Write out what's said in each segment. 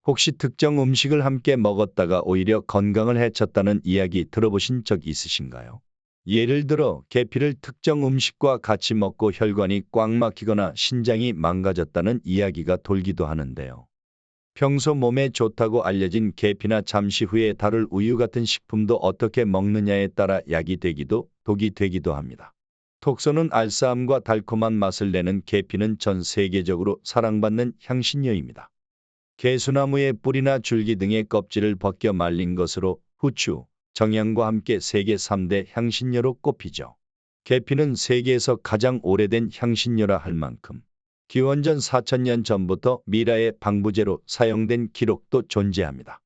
혹시 특정 음식을 함께 먹었다가 오히려 건강을 해쳤다는 이야기 들어보신 적 있으신가요? 예를 들어 계피를 특정 음식과 같이 먹고 혈관이 꽉 막히거나 신장이 망가졌다는 이야기가 돌기도 하는데요. 평소 몸에 좋다고 알려진 계피나 잠시 후에 다룰 우유 같은 식품도 어떻게 먹느냐에 따라 약이 되기도 독이 되기도 합니다. 톡 쏘는 알싸함과 달콤한 맛을 내는 계피는 전 세계적으로 사랑받는 향신료입니다. 개수나무의 뿌리나 줄기 등의 껍질을 벗겨 말린 것으로 후추, 정향과 함께 세계 3대 향신료로 꼽히죠. 계피는 세계에서 가장 오래된 향신료라 할 만큼 기원전 4000년 전부터 미라의 방부제로 사용된 기록도 존재합니다.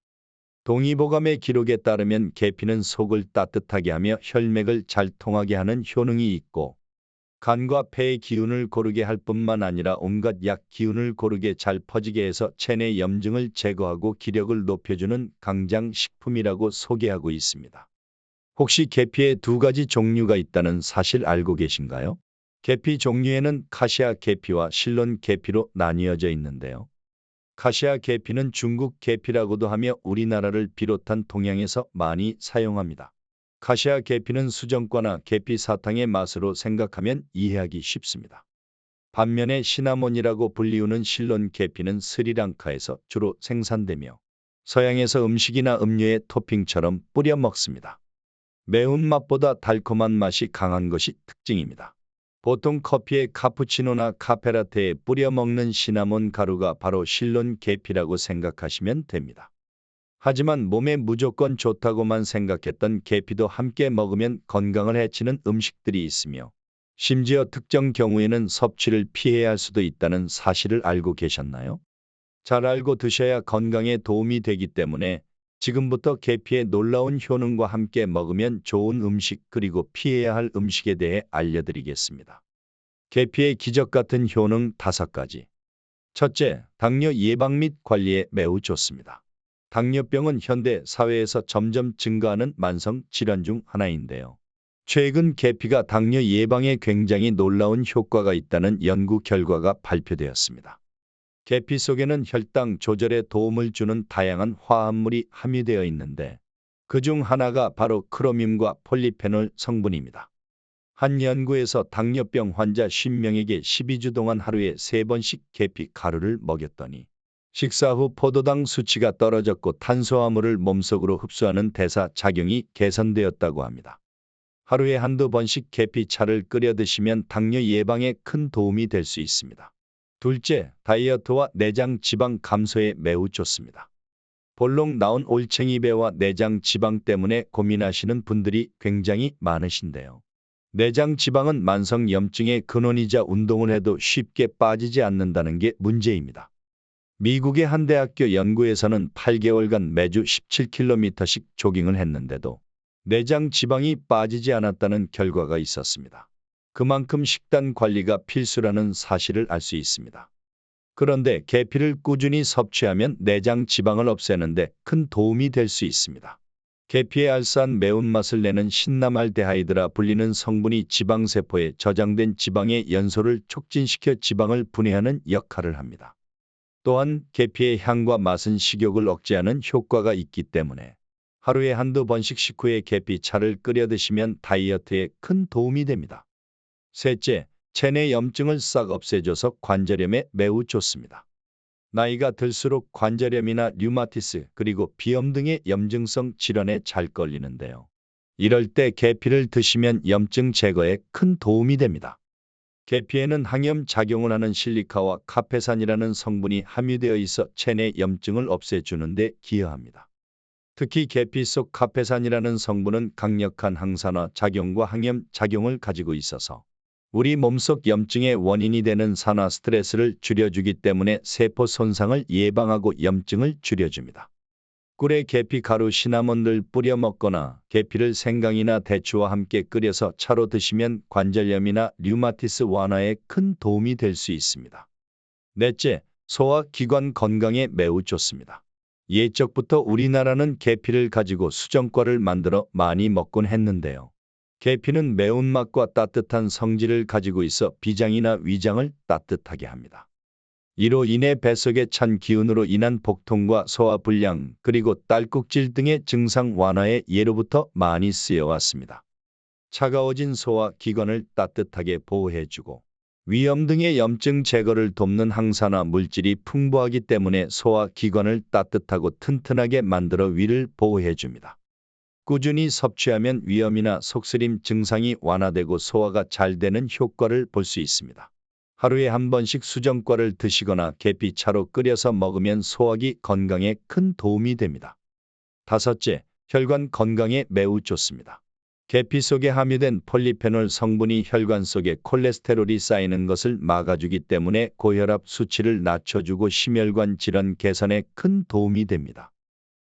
동의보감의 기록에 따르면 계피는 속을 따뜻하게 하며 혈맥을 잘 통하게 하는 효능이 있고 간과 폐의 기운을 고르게 할 뿐만 아니라 온갖 약 기운을 고르게 잘 퍼지게 해서 체내 염증을 제거하고 기력을 높여주는 강장식품이라고 소개하고 있습니다. 혹시 계피에 두 가지 종류가 있다는 사실 알고 계신가요? 계피 종류에는 카시아 계피와 실론 계피로 나뉘어져 있는데요. 카시아 계피는 중국 계피라고도 하며 우리나라를 비롯한 동양에서 많이 사용합니다. 카시아 계피는 수정과나 계피 사탕의 맛으로 생각하면 이해하기 쉽습니다. 반면에 시나몬이라고 불리우는 실론 계피는 스리랑카에서 주로 생산되며 서양에서 음식이나 음료의 토핑처럼 뿌려 먹습니다. 매운맛보다 달콤한 맛이 강한 것이 특징입니다. 보통 커피에 카푸치노나 카페라테에 뿌려 먹는 시나몬 가루가 바로 실론 계피라고 생각하시면 됩니다. 하지만 몸에 무조건 좋다고만 생각했던 계피도 함께 먹으면 건강을 해치는 음식들이 있으며 심지어 특정 경우에는 섭취를 피해야 할 수도 있다는 사실을 알고 계셨나요? 잘 알고 드셔야 건강에 도움이 되기 때문에 지금부터 계피의 놀라운 효능과 함께 먹으면 좋은 음식 그리고 피해야 할 음식에 대해 알려드리겠습니다. 계피의 기적 같은 효능 5가지. 첫째, 당뇨 예방 및 관리에 매우 좋습니다. 당뇨병은 현대 사회에서 점점 증가하는 만성 질환 중 하나인데요. 최근 계피가 당뇨 예방에 굉장히 놀라운 효과가 있다는 연구 결과가 발표되었습니다. 계피 속에는 혈당 조절에 도움을 주는 다양한 화합물이 함유되어 있는데 그중 하나가 바로 크로뮴과 폴리페놀 성분입니다. 한 연구에서 당뇨병 환자 50명에게 12주 동안 하루에 3번씩 계피 가루를 먹였더니 식사 후 포도당 수치가 떨어졌고 탄수화물을 몸속으로 흡수하는 대사 작용이 개선되었다고 합니다. 하루에 한두 번씩 계피차를 끓여 드시면 당뇨 예방에 큰 도움이 될 수 있습니다. 둘째, 다이어트와 내장 지방 감소에 매우 좋습니다. 볼록 나온 올챙이배와 내장 지방 때문에 고민하시는 분들이 굉장히 많으신데요. 내장 지방은 만성 염증의 근원이자 운동을 해도 쉽게 빠지지 않는다는 게 문제입니다. 미국의 한 대학교 연구에서는 8개월간 매주 17km씩 조깅을 했는데도 내장 지방이 빠지지 않았다는 결과가 있었습니다. 그만큼 식단 관리가 필수라는 사실을 알 수 있습니다. 그런데 계피를 꾸준히 섭취하면 내장 지방을 없애는데 큰 도움이 될 수 있습니다. 계피의 알싸한 매운맛을 내는 신나말데하이드라 불리는 성분이 지방세포에 저장된 지방의 연소를 촉진시켜 지방을 분해하는 역할을 합니다. 또한 계피의 향과 맛은 식욕을 억제하는 효과가 있기 때문에 하루에 한두 번씩 식후에 계피차를 끓여 드시면 다이어트에 큰 도움이 됩니다. 셋째, 체내 염증을 싹 없애줘서 관절염에 매우 좋습니다. 나이가 들수록 관절염이나 류마티스 그리고 비염 등의 염증성 질환에 잘 걸리는데요. 이럴 때 계피를 드시면 염증 제거에 큰 도움이 됩니다. 계피에는 항염 작용을 하는 실리카와 카페산이라는 성분이 함유되어 있어 체내 염증을 없애주는 데 기여합니다. 특히 계피 속 카페산이라는 성분은 강력한 항산화 작용과 항염 작용을 가지고 있어서 우리 몸속 염증의 원인이 되는 산화 스트레스를 줄여주기 때문에 세포 손상을 예방하고 염증을 줄여줍니다. 꿀에 계피 가루 시나몬을 뿌려 먹거나 계피를 생강이나 대추와 함께 끓여서 차로 드시면 관절염이나 류마티스 완화에 큰 도움이 될 수 있습니다. 넷째, 소화 기관 건강에 매우 좋습니다. 예적부터 우리나라는 계피를 가지고 수정과를 만들어 많이 먹곤 했는데요. 계피는 매운맛과 따뜻한 성질을 가지고 있어 비장이나 위장을 따뜻하게 합니다. 이로 인해 뱃속의 찬 기운으로 인한 복통과 소화불량 그리고 딸꾹질 등의 증상 완화에 예로부터 많이 쓰여왔습니다. 차가워진 소화 기관을 따뜻하게 보호해주고 위염 등의 염증 제거를 돕는 항산화 물질이 풍부하기 때문에 소화 기관을 따뜻하고 튼튼하게 만들어 위를 보호해줍니다. 꾸준히 섭취하면 위염이나 속쓰림 증상이 완화되고 소화가 잘 되는 효과를 볼 수 있습니다. 하루에 한 번씩 수정과를 드시거나 계피차로 끓여서 먹으면 소화기 건강에 큰 도움이 됩니다. 다섯째, 혈관 건강에 매우 좋습니다. 계피 속에 함유된 폴리페놀 성분이 혈관 속에 콜레스테롤이 쌓이는 것을 막아주기 때문에 고혈압 수치를 낮춰주고 심혈관 질환 개선에 큰 도움이 됩니다.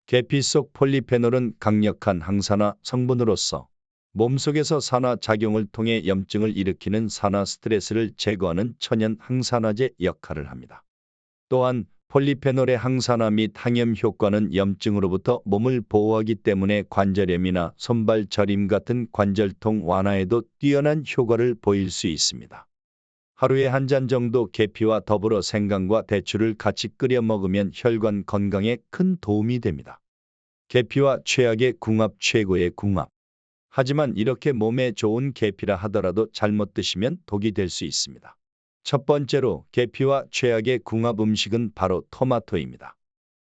계피 속 폴리페놀은 강력한 항산화 성분으로서 몸속에서 산화 작용을 통해 염증을 일으키는 산화 스트레스를 제거하는 천연 항산화제 역할을 합니다. 또한 폴리페놀의 항산화 및 항염 효과는 염증으로부터 몸을 보호하기 때문에 관절염이나 손발 저림 같은 관절통 완화에도 뛰어난 효과를 보일 수 있습니다. 하루에 한 잔 정도 계피와 더불어 생강과 대추를 같이 끓여 먹으면 혈관 건강에 큰 도움이 됩니다. 계피와 최악의 궁합 최고의 궁합. 하지만 이렇게 몸에 좋은 계피라 하더라도 잘못 드시면 독이 될 수 있습니다. 첫 번째로 계피와 최악의 궁합 음식은 바로 토마토입니다.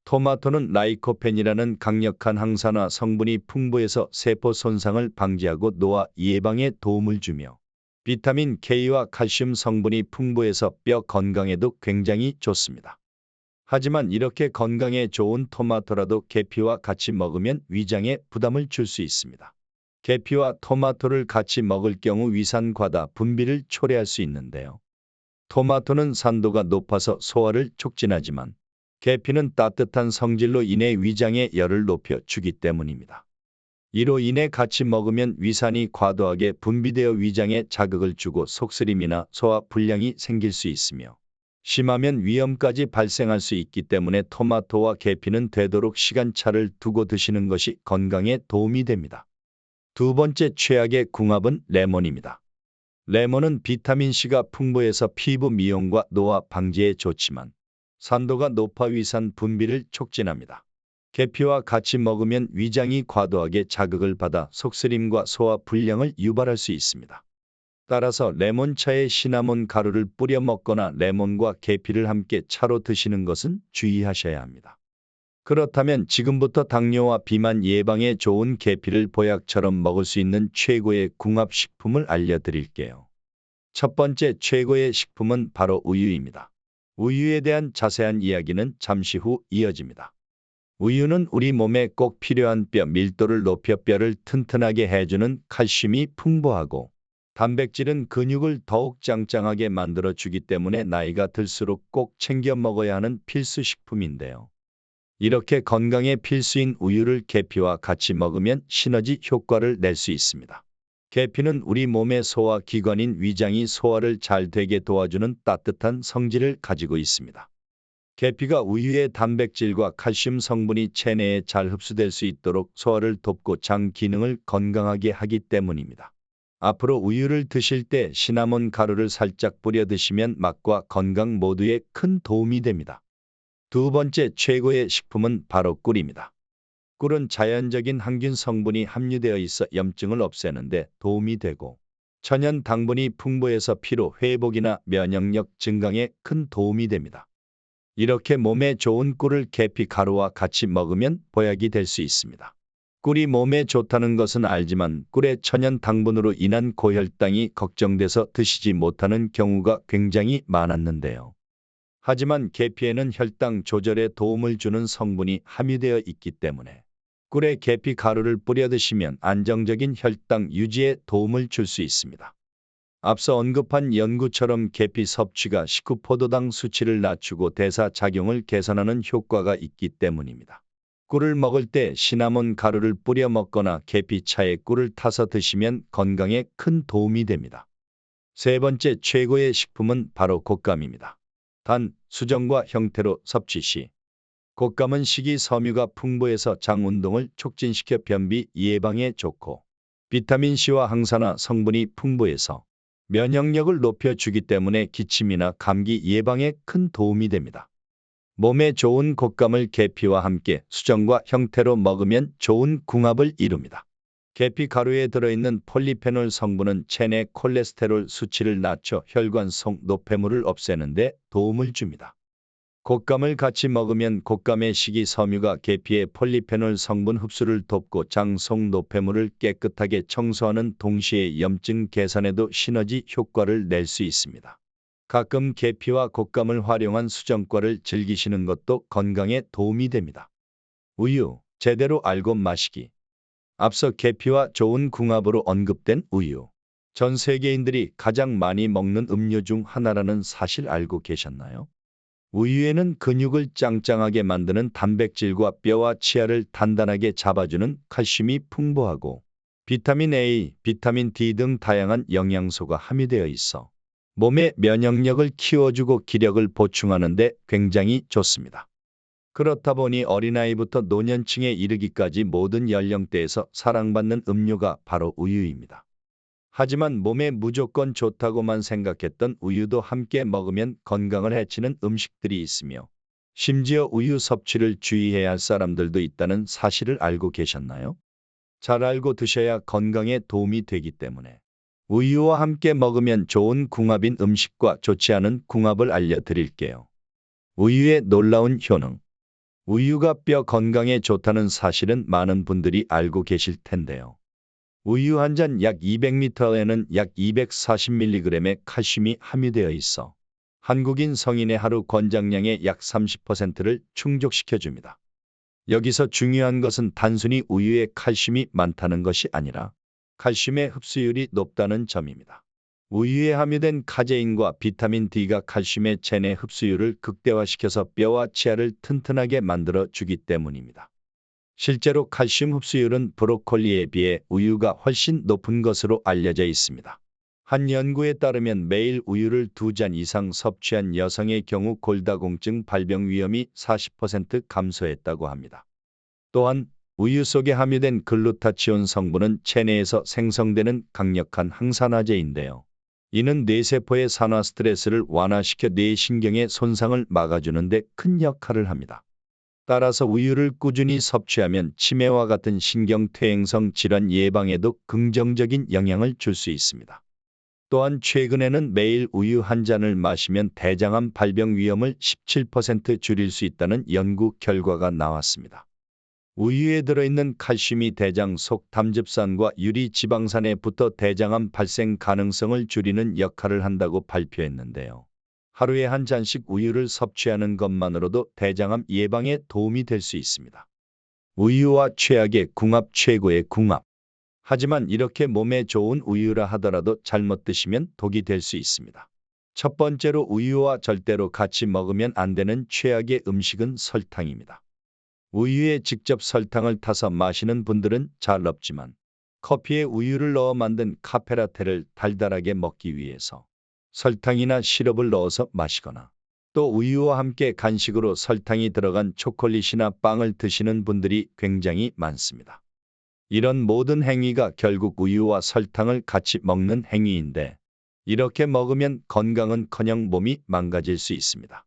토마토는 라이코펜이라는 강력한 항산화 성분이 풍부해서 세포 손상을 방지하고 노화 예방에 도움을 주며 비타민 K와 칼슘 성분이 풍부해서 뼈 건강에도 굉장히 좋습니다. 하지만 이렇게 건강에 좋은 토마토라도 계피와 같이 먹으면 위장에 부담을 줄 수 있습니다. 계피와 토마토를 같이 먹을 경우 위산 과다 분비를 초래할 수 있는데요. 토마토는 산도가 높아서 소화를 촉진하지만 계피는 따뜻한 성질로 인해 위장의 열을 높여 주기 때문입니다. 이로 인해 같이 먹으면 위산이 과도하게 분비되어 위장에 자극을 주고 속쓰림이나 소화 불량이 생길 수 있으며 심하면 위염까지 발생할 수 있기 때문에 토마토와 계피는 되도록 시간차를 두고 드시는 것이 건강에 도움이 됩니다. 두 번째 최악의 궁합은 레몬입니다. 레몬은 비타민C가 풍부해서 피부 미용과 노화 방지에 좋지만 산도가 높아 위산 분비를 촉진합니다. 계피와 같이 먹으면 위장이 과도하게 자극을 받아 속쓰림과 소화 불량을 유발할 수 있습니다. 따라서 레몬차에 시나몬 가루를 뿌려 먹거나 레몬과 계피를 함께 차로 드시는 것은 주의하셔야 합니다. 그렇다면 지금부터 당뇨와 비만 예방에 좋은 계피를 보약처럼 먹을 수 있는 최고의 궁합식품을 알려드릴게요. 첫 번째 최고의 식품은 바로 우유입니다. 우유에 대한 자세한 이야기는 잠시 후 이어집니다. 우유는 우리 몸에 꼭 필요한 뼈 밀도를 높여 뼈를 튼튼하게 해주는 칼슘이 풍부하고 단백질은 근육을 더욱 짱짱하게 만들어주기 때문에 나이가 들수록 꼭 챙겨 먹어야 하는 필수 식품인데요. 이렇게 건강에 필수인 우유를 계피와 같이 먹으면 시너지 효과를 낼 수 있습니다. 계피는 우리 몸의 소화 기관인 위장이 소화를 잘 되게 도와주는 따뜻한 성질을 가지고 있습니다. 계피가 우유의 단백질과 칼슘 성분이 체내에 잘 흡수될 수 있도록 소화를 돕고 장 기능을 건강하게 하기 때문입니다. 앞으로 우유를 드실 때 시나몬 가루를 살짝 뿌려 드시면 맛과 건강 모두에 큰 도움이 됩니다. 두 번째 최고의 식품은 바로 꿀입니다. 꿀은 자연적인 항균 성분이 함유되어 있어 염증을 없애는 데 도움이 되고 천연 당분이 풍부해서 피로 회복이나 면역력 증강에 큰 도움이 됩니다. 이렇게 몸에 좋은 꿀을 계피 가루와 같이 먹으면 보약이 될 수 있습니다. 꿀이 몸에 좋다는 것은 알지만 꿀의 천연 당분으로 인한 고혈당이 걱정돼서 드시지 못하는 경우가 굉장히 많았는데요. 하지만 계피에는 혈당 조절에 도움을 주는 성분이 함유되어 있기 때문에 꿀에 계피 가루를 뿌려 드시면 안정적인 혈당 유지에 도움을 줄 수 있습니다. 앞서 언급한 연구처럼 계피 섭취가 식후포도당 수치를 낮추고 대사작용을 개선하는 효과가 있기 때문입니다. 꿀을 먹을 때 시나몬 가루를 뿌려 먹거나 계피차에 꿀을 타서 드시면 건강에 큰 도움이 됩니다. 세 번째 최고의 식품은 바로 곶감입니다. 단, 수정과 형태로 섭취 시 곶감은 식이섬유가 풍부해서 장 운동을 촉진시켜 변비 예방에 좋고 비타민C와 항산화 성분이 풍부해서 면역력을 높여주기 때문에 기침이나 감기 예방에 큰 도움이 됩니다. 몸에 좋은 곶감을 계피와 함께 수정과 형태로 먹으면 좋은 궁합을 이룹니다. 계피 가루에 들어있는 폴리페놀 성분은 체내 콜레스테롤 수치를 낮춰 혈관 속 노폐물을 없애는 데 도움을 줍니다. 곶감을 같이 먹으면 곶감의 식이섬유가 계피의 폴리페놀 성분 흡수를 돕고 장 속 노폐물을 깨끗하게 청소하는 동시에 염증 개선에도 시너지 효과를 낼 수 있습니다. 가끔 계피와 곶감을 활용한 수정과를 즐기시는 것도 건강에 도움이 됩니다. 우유, 제대로 알고 마시기. 앞서 계피와 좋은 궁합으로 언급된 우유. 전 세계인들이 가장 많이 먹는 음료 중 하나라는 사실 알고 계셨나요? 우유에는 근육을 짱짱하게 만드는 단백질과 뼈와 치아를 단단하게 잡아주는 칼슘이 풍부하고 비타민 A, 비타민 D 등 다양한 영양소가 함유되어 있어 몸의 면역력을 키워주고 기력을 보충하는 데 굉장히 좋습니다. 그렇다 보니 어린아이부터 노년층에 이르기까지 모든 연령대에서 사랑받는 음료가 바로 우유입니다. 하지만 몸에 무조건 좋다고만 생각했던 우유도 함께 먹으면 건강을 해치는 음식들이 있으며 심지어 우유 섭취를 주의해야 할 사람들도 있다는 사실을 알고 계셨나요? 잘 알고 드셔야 건강에 도움이 되기 때문에 우유와 함께 먹으면 좋은 궁합인 음식과 좋지 않은 궁합을 알려드릴게요. 우유의 놀라운 효능. 우유가 뼈 건강에 좋다는 사실은 많은 분들이 알고 계실 텐데요. 우유 한 잔 약 200ml에는 약 240mg의 칼슘이 함유되어 있어 한국인 성인의 하루 권장량의 약 30%를 충족시켜줍니다. 여기서 중요한 것은 단순히 우유에 칼슘이 많다는 것이 아니라 칼슘의 흡수율이 높다는 점입니다. 우유에 함유된 카제인과 비타민 D가 칼슘의 체내 흡수율을 극대화시켜서 뼈와 치아를 튼튼하게 만들어 주기 때문입니다. 실제로 칼슘 흡수율은 브로콜리에 비해 우유가 훨씬 높은 것으로 알려져 있습니다. 한 연구에 따르면 매일 우유를 2잔 이상 섭취한 여성의 경우 골다공증 발병 위험이 40% 감소했다고 합니다. 또한 우유 속에 함유된 글루타치온 성분은 체내에서 생성되는 강력한 항산화제인데요. 이는 뇌세포의 산화 스트레스를 완화시켜 뇌신경의 손상을 막아주는 데 큰 역할을 합니다. 따라서 우유를 꾸준히 섭취하면 치매와 같은 신경퇴행성 질환 예방에도 긍정적인 영향을 줄 수 있습니다. 또한 최근에는 매일 우유 한 잔을 마시면 대장암 발병 위험을 17% 줄일 수 있다는 연구 결과가 나왔습니다. 우유에 들어있는 칼슘이 대장 속 담즙산과 유리지방산에 붙어 대장암 발생 가능성을 줄이는 역할을 한다고 발표했는데요. 하루에 한 잔씩 우유를 섭취하는 것만으로도 대장암 예방에 도움이 될 수 있습니다. 우유와 최악의 궁합 최고의 궁합. 하지만 이렇게 몸에 좋은 우유라 하더라도 잘못 드시면 독이 될 수 있습니다. 첫 번째로 우유와 절대로 같이 먹으면 안 되는 최악의 음식은 설탕입니다. 우유에 직접 설탕을 타서 마시는 분들은 잘 없지만 커피에 우유를 넣어 만든 카페라테를 달달하게 먹기 위해서 설탕이나 시럽을 넣어서 마시거나 또 우유와 함께 간식으로 설탕이 들어간 초콜릿이나 빵을 드시는 분들이 굉장히 많습니다. 이런 모든 행위가 결국 우유와 설탕을 같이 먹는 행위인데 이렇게 먹으면 건강은커녕 몸이 망가질 수 있습니다.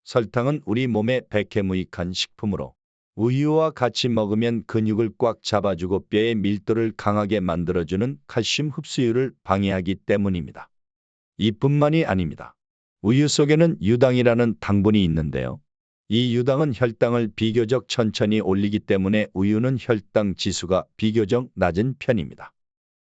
설탕은 우리 몸에 백해무익한 식품으로 우유와 같이 먹으면 근육을 꽉 잡아주고 뼈의 밀도를 강하게 만들어주는 칼슘 흡수율을 방해하기 때문입니다. 이뿐만이 아닙니다. 우유 속에는 유당이라는 당분이 있는데요. 이 유당은 혈당을 비교적 천천히 올리기 때문에 우유는 혈당 지수가 비교적 낮은 편입니다.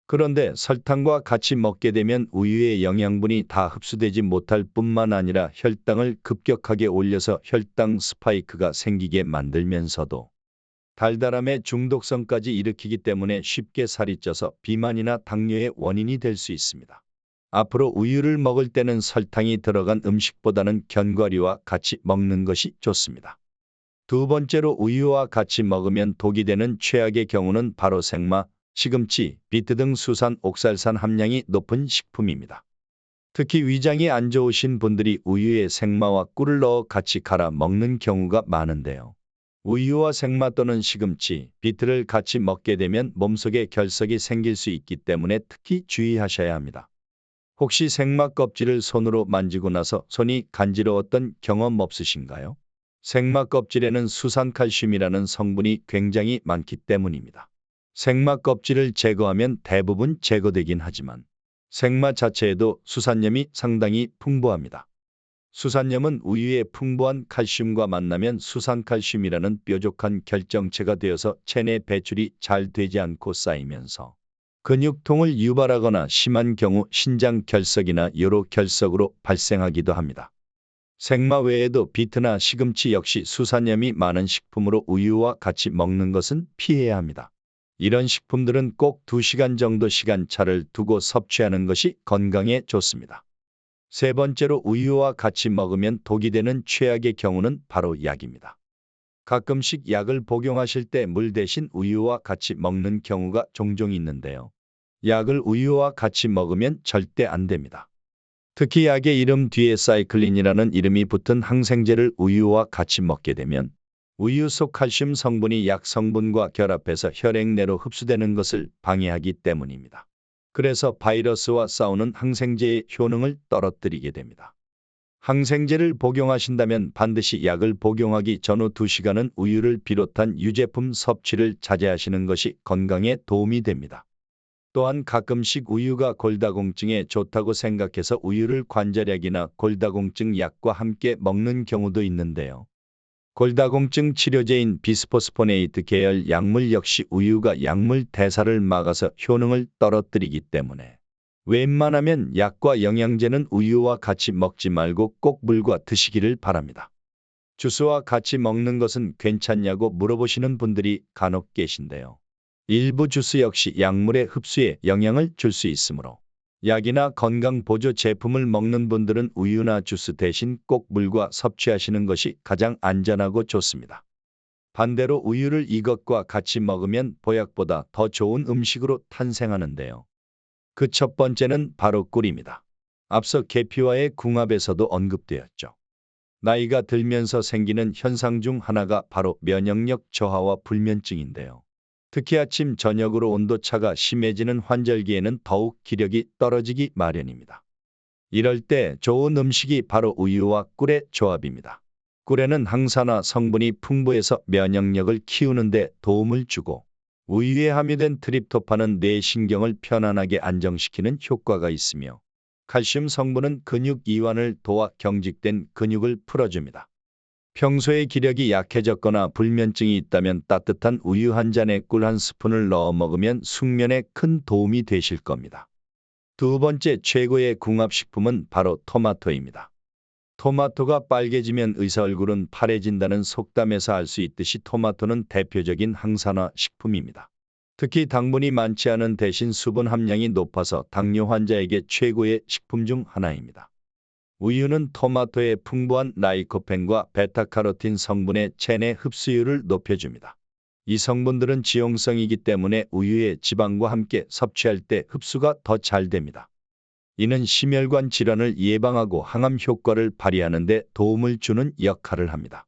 그런데 설탕과 같이 먹게 되면 우유의 영양분이 다 흡수되지 못할 뿐만 아니라 혈당을 급격하게 올려서 혈당 스파이크가 생기게 만들면서도 달달함의 중독성까지 일으키기 때문에 쉽게 살이 쪄서 비만이나 당뇨의 원인이 될 수 있습니다. 앞으로 우유를 먹을 때는 설탕이 들어간 음식보다는 견과류와 같이 먹는 것이 좋습니다. 두 번째로 우유와 같이 먹으면 독이 되는 최악의 경우는 바로 생마, 시금치, 비트 등 수산, 옥살산 함량이 높은 식품입니다. 특히 위장이 안 좋으신 분들이 우유에 생마와 꿀을 넣어 같이 갈아 먹는 경우가 많은데요. 우유와 생마 또는 시금치, 비트를 같이 먹게 되면 몸속에 결석이 생길 수 있기 때문에 특히 주의하셔야 합니다. 혹시 생막 껍질을 손으로 만지고 나서 손이 간지러웠던 경험 없으신가요? 생막 껍질에는 수산칼슘이라는 성분이 굉장히 많기 때문입니다. 생막 껍질을 제거하면 대부분 제거되긴 하지만 생마 자체에도 수산염이 상당히 풍부합니다. 수산염은 우유에 풍부한 칼슘과 만나면 수산칼슘이라는 뾰족한 결정체가 되어서 체내 배출이 잘 되지 않고 쌓이면서 근육통을 유발하거나 심한 경우 신장 결석이나 요로 결석으로 발생하기도 합니다. 생마 외에도 비트나 시금치 역시 수산염이 많은 식품으로 우유와 같이 먹는 것은 피해야 합니다. 이런 식품들은 꼭 2시간 정도 시간차를 두고 섭취하는 것이 건강에 좋습니다. 세 번째로 우유와 같이 먹으면 독이 되는 최악의 경우는 바로 약입니다. 가끔씩 약을 복용하실 때 물 대신 우유와 같이 먹는 경우가 종종 있는데요. 약을 우유와 같이 먹으면 절대 안 됩니다. 특히 약의 이름 뒤에 사이클린이라는 이름이 붙은 항생제를 우유와 같이 먹게 되면 우유 속 칼슘 성분이 약 성분과 결합해서 혈액 내로 흡수되는 것을 방해하기 때문입니다. 그래서 바이러스와 싸우는 항생제의 효능을 떨어뜨리게 됩니다. 항생제를 복용하신다면 반드시 약을 복용하기 전후 2시간은 우유를 비롯한 유제품 섭취를 자제하시는 것이 건강에 도움이 됩니다. 또한 가끔씩 우유가 골다공증에 좋다고 생각해서 우유를 관절약이나 골다공증 약과 함께 먹는 경우도 있는데요. 골다공증 치료제인 비스포스포네이트 계열 약물 역시 우유가 약물 대사를 막아서 효능을 떨어뜨리기 때문에 웬만하면 약과 영양제는 우유와 같이 먹지 말고 꼭 물과 드시기를 바랍니다. 주스와 같이 먹는 것은 괜찮냐고 물어보시는 분들이 간혹 계신데요. 일부 주스 역시 약물의 흡수에 영향을 줄 수 있으므로 약이나 건강 보조 제품을 먹는 분들은 우유나 주스 대신 꼭 물과 섭취하시는 것이 가장 안전하고 좋습니다. 반대로 우유를 이것과 같이 먹으면 보약보다 더 좋은 음식으로 탄생하는데요. 그 첫 번째는 바로 꿀입니다. 앞서 계피와의 궁합에서도 언급되었죠. 나이가 들면서 생기는 현상 중 하나가 바로 면역력 저하와 불면증인데요. 특히 아침 저녁으로 온도차가 심해지는 환절기에는 더욱 기력이 떨어지기 마련입니다. 이럴 때 좋은 음식이 바로 우유와 꿀의 조합입니다. 꿀에는 항산화 성분이 풍부해서 면역력을 키우는 데 도움을 주고 우유에 함유된 트립토판은 뇌신경을 편안하게 안정시키는 효과가 있으며 칼슘 성분은 근육 이완을 도와 경직된 근육을 풀어줍니다. 평소에 기력이 약해졌거나 불면증이 있다면 따뜻한 우유 한 잔에 꿀 한 스푼을 넣어 먹으면 숙면에 큰 도움이 되실 겁니다. 두 번째 최고의 궁합식품은 바로 토마토입니다. 토마토가 빨개지면 의사 얼굴은 파래진다는 속담에서 알 수 있듯이 토마토는 대표적인 항산화 식품입니다. 특히 당분이 많지 않은 대신 수분 함량이 높아서 당뇨 환자에게 최고의 식품 중 하나입니다. 우유는 토마토의 풍부한 라이코펜과 베타카로틴 성분의 체내 흡수율을 높여줍니다. 이 성분들은 지용성이기 때문에 우유의 지방과 함께 섭취할 때 흡수가 더 잘 됩니다. 이는 심혈관 질환을 예방하고 항암 효과를 발휘하는 데 도움을 주는 역할을 합니다.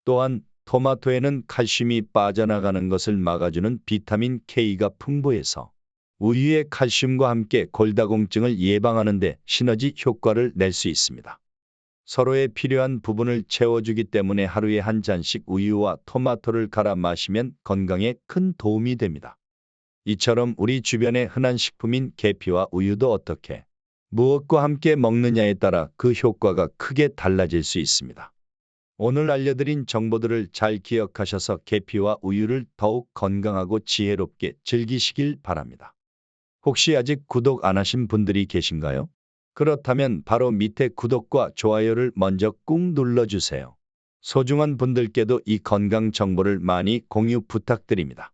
또한 토마토에는 칼슘이 빠져나가는 것을 막아주는 비타민 K가 풍부해서 우유의 칼슘과 함께 골다공증을 예방하는 데 시너지 효과를 낼 수 있습니다. 서로에 필요한 부분을 채워주기 때문에 하루에 한 잔씩 우유와 토마토를 갈아 마시면 건강에 큰 도움이 됩니다. 이처럼 우리 주변의 흔한 식품인 계피와 우유도 어떻게, 무엇과 함께 먹느냐에 따라 그 효과가 크게 달라질 수 있습니다. 오늘 알려드린 정보들을 잘 기억하셔서 계피와 우유를 더욱 건강하고 지혜롭게 즐기시길 바랍니다. 혹시 아직 구독 안 하신 분들이 계신가요? 그렇다면 바로 밑에 구독과 좋아요를 먼저 꾹 눌러주세요. 소중한 분들께도 이 건강 정보를 많이 공유 부탁드립니다.